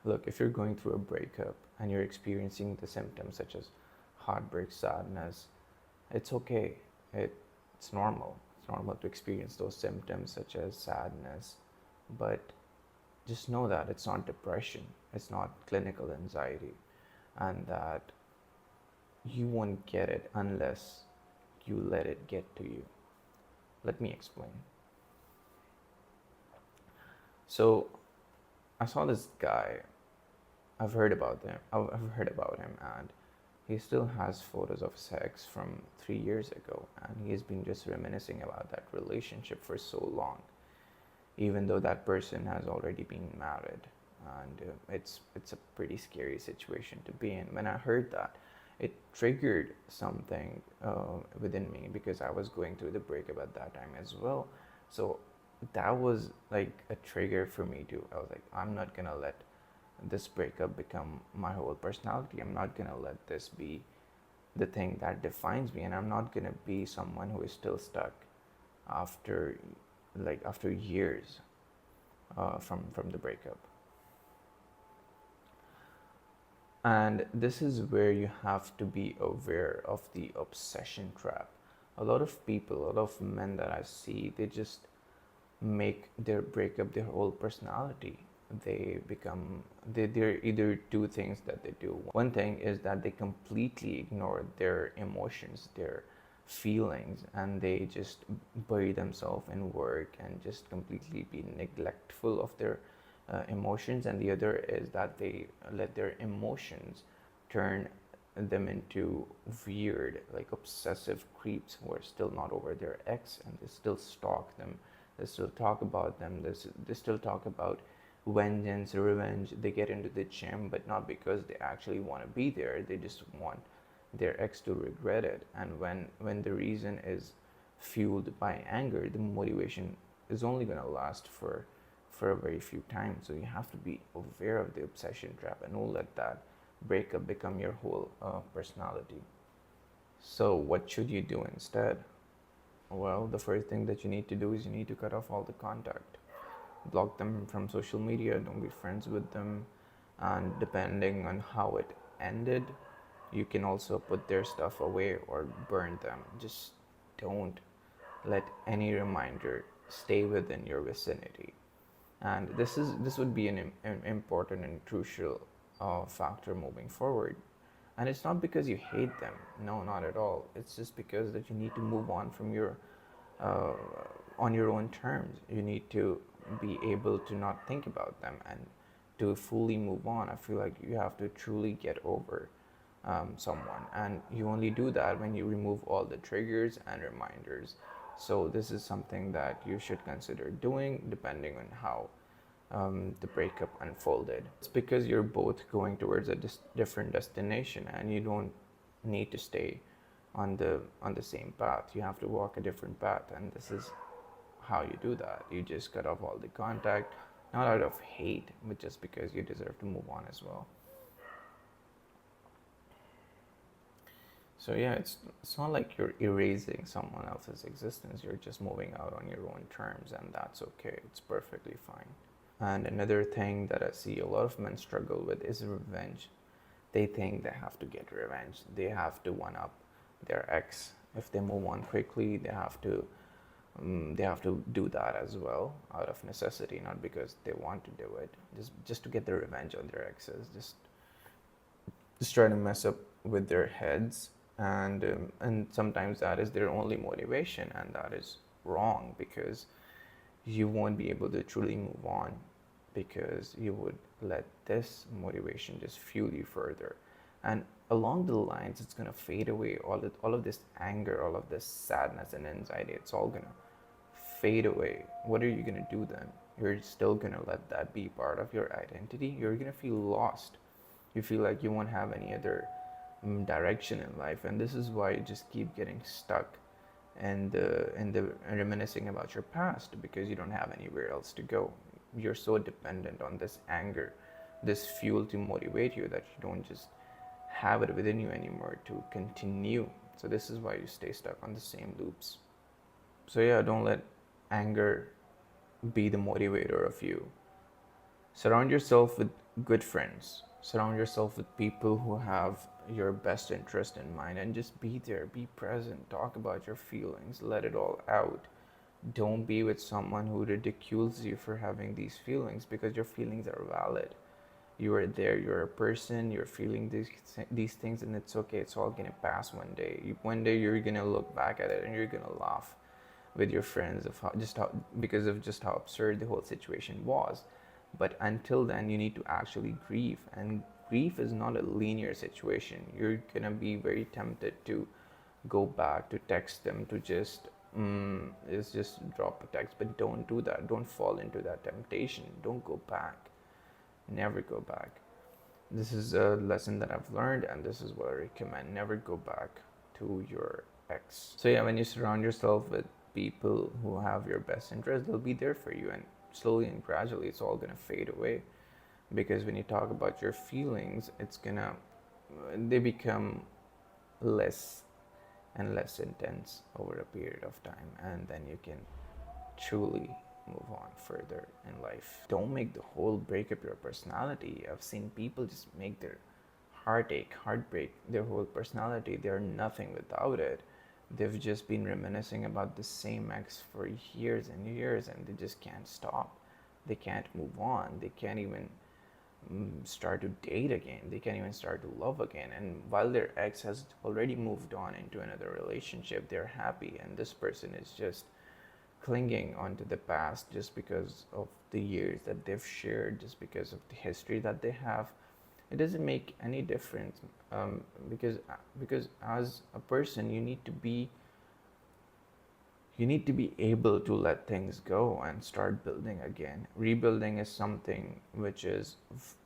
Look, if you're going through a breakup and you're experiencing the symptoms such as heartbreak, sadness, it's okay. It's normal. It's normal to experience those symptoms such as sadness, but just know that it's not depression, it's not clinical anxiety, and that you won't get it unless you let it get to you. Let me explain. So, I saw this guy. I've heard about him, and he still has photos of his ex from 3 years ago, and he's been just reminiscing about that relationship for so long, even though that person has already been married, and it's a pretty scary situation to be in. When I heard that, it triggered something within me because I was going through the breakup at that time as well. So that was like a trigger for me too. I was like, I'm not gonna let this breakup become my whole personality. I'm not gonna let this be the thing that defines me, and I'm not gonna be someone who is still stuck after after years from the breakup. And this is where you have to be aware of the obsession trap. A lot of people, a lot of men that I see, they just make their breakup their whole personality. They either do things that they do. One thing is that they completely ignore their emotions, their feelings, and they just bury themselves in work and just completely be neglectful of their emotions. And the other is that they let their emotions turn them into weird, like obsessive creeps who are still not over their ex, and they still stalk them, they still talk about them, they still talk about vengeance, revenge. They get into the gym, but not because they actually want to be there. They just want their ex to regret it. And when the reason is fueled by anger, the motivation is only going to last for a very few times. So you have to be aware of the obsession trap and don't let that breakup become your whole personality. So what should you do instead? Well, the first thing that you need to do is you need to cut off all the contact. Block them from social media, don't be friends with them, and depending on how it ended, you can also put their stuff away or burn them. Just don't let any reminder stay within your vicinity. And this would be an important and crucial factor moving forward. And it's not because you hate them, no, not at all. It's just because that you need to move on from your uh, on your own terms. You need to be able to not think about them and to fully move on. I feel like you have to truly get over someone, and you only do that when you remove all the triggers and reminders. So this is something that you should consider doing depending on how the breakup unfolded. It's because you're both going towards a different destination, and you don't need to stay on the same path. You have to walk a different path, and this is how you do that. You just cut off all the contact, not out of hate, but just because you deserve to move on as well. So yeah, it's not like you're erasing someone else's existence. You're just moving out on your own terms, and that's okay. It's perfectly fine. And another thing that I see a lot of men struggle with is revenge. They think they have to get revenge. They have to one up their ex. If they move on quickly, they have to do that as well out of necessity, not because they want to do it. Just to get their revenge on their exes. Just try to mess up with their heads, and sometimes that is their only motivation, and that is wrong because you won't be able to truly move on because you would let this motivation just fuel you further. And along the lines, it's going to fade away. All of this anger, all of this sadness and anxiety, it's all going to fade away. What are you going to do then? You're still going to let that be part of your identity. You're going to feel lost. You feel like you won't have any other direction in life. And this is why you just keep getting stuck and reminiscing about your past because you don't have anywhere else to go. You're so dependent on this anger, this fuel to motivate you that you don't just have it within you anymore to continue. So this is why you stay stuck on the same loops. So yeah, don't let anger be the motivator of you. Surround yourself with good friends. Surround yourself with people who have your best interest in mind, and just be there, be present, talk about your feelings, let it all out. Don't be with someone who ridicules you for having these feelings, because your feelings are valid. You are there, you're a person, you're feeling these things, and it's okay. It's all gonna pass one day. One day you're gonna look back at it and you're gonna laugh with your friends of how because of just how absurd the whole situation was. But until then, you need to actually grieve, and grief is not a linear situation. You're gonna be very tempted to go back, to text them, to just is just drop a text. But don't do that. Don't fall into that temptation. Don't go back. Never go back. This is a lesson that I've learned, and this is what I recommend. Never go back to your ex. So yeah, when you surround yourself with people who have your best interest, they'll be there for you, and slowly and gradually it's all gonna fade away. Because when you talk about your feelings, they become less and less intense over a period of time, and then you can truly move on further in life. Don't make the whole breakup your personality. I've seen people just make their heartbreak their whole personality. They're nothing without it. They've just been reminiscing about the same ex for years and years, and they just can't stop. They can't move on. They can't even start to date again. They can't even start to love again. And while their ex has already moved on into another relationship, they're happy, and this person is just clinging onto the past just because of the years that they've shared, just because of the history that they have. It doesn't make any difference, because as a person, you need to be able to let things go and start building again. Rebuilding is something which is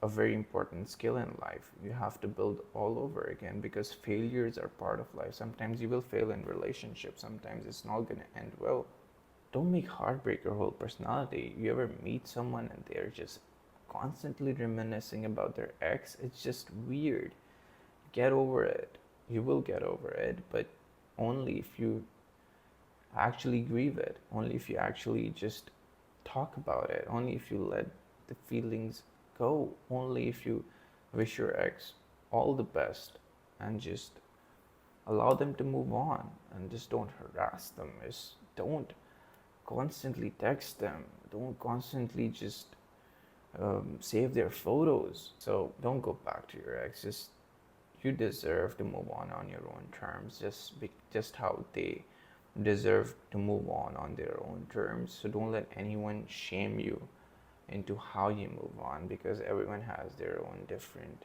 a very important skill in life. You have to build all over again, because failures are part of life. Sometimes you will fail in relationships, sometimes it's not going to end well. Don't make heartbreak your whole personality. You ever meet someone and they're just constantly reminiscing about their ex? It's just weird. Get over it. You will get over it, but only if you actually grieve it, only if you actually just talk about it, only if you let the feelings go, only if you wish your ex all the best and just allow them to move on, and just don't harass them. Just don't constantly text them, don't constantly just save their photos. So don't go back to your ex. Just you deserve to move on your own terms, just how they deserve to move on their own terms. So don't let anyone shame you into how you move on, because everyone has their own different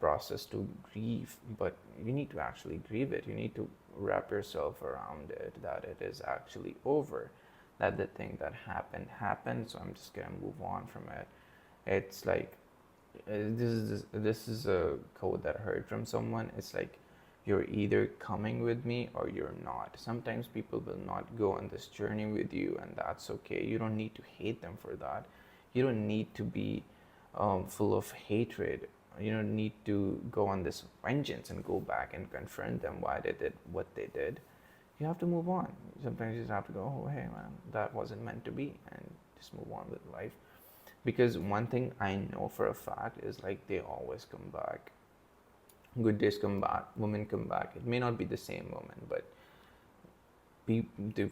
process to grieve. But you need to actually grieve it. You need to wrap yourself around it, that it is actually over, that the thing that happened, so I'm just gonna move on from it. It's like this is a quote that I heard from someone. It's like, you're either coming with me or you're not. Sometimes people will not go on this journey with you, and that's okay. You don't need to hate them for that. You don't need to be full of hatred. You don't need to go on this vengeance and go back and confront them why they did what they did. You have to move on. Sometimes you just have to go, oh, hey, man, that wasn't meant to be, and just move on with life. Because one thing I know for a fact is, like, they always come back. Good days come back, women come back. It may not be the same woman, but the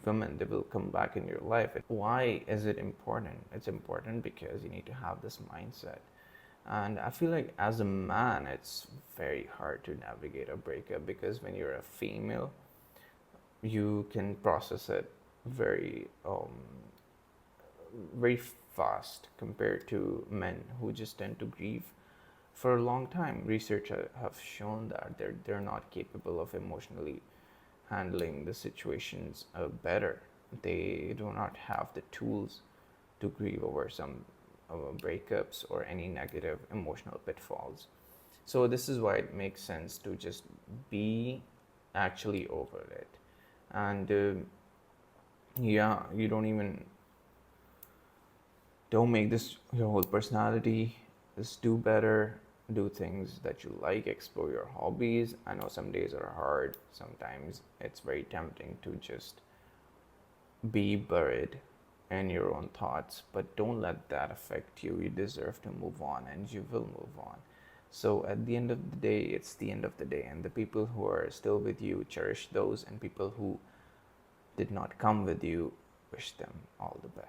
women, they will come back in your life. Why is it important? It's important because you need to have this mindset. And I feel like as a man, it's very hard to navigate a breakup, because when you're a female, you can process it very fast compared to men who just tend to grieve for a long time. Research have shown that they're not capable of emotionally handling the situations better. They do not have the tools to grieve over some breakups or any negative emotional pitfalls. So this is why it makes sense to just be actually over it. And yeah, you don't make this your whole personality. Just do better, do things that you like, explore your hobbies. I know some days are hard. Sometimes it's very tempting to just be buried and your own thoughts, but don't let that affect you. You deserve to move on, and you will move on. So at the end of the day, it's the end of the day, and the people who are still with you, cherish those, and people who did not come with you, wish them all the best.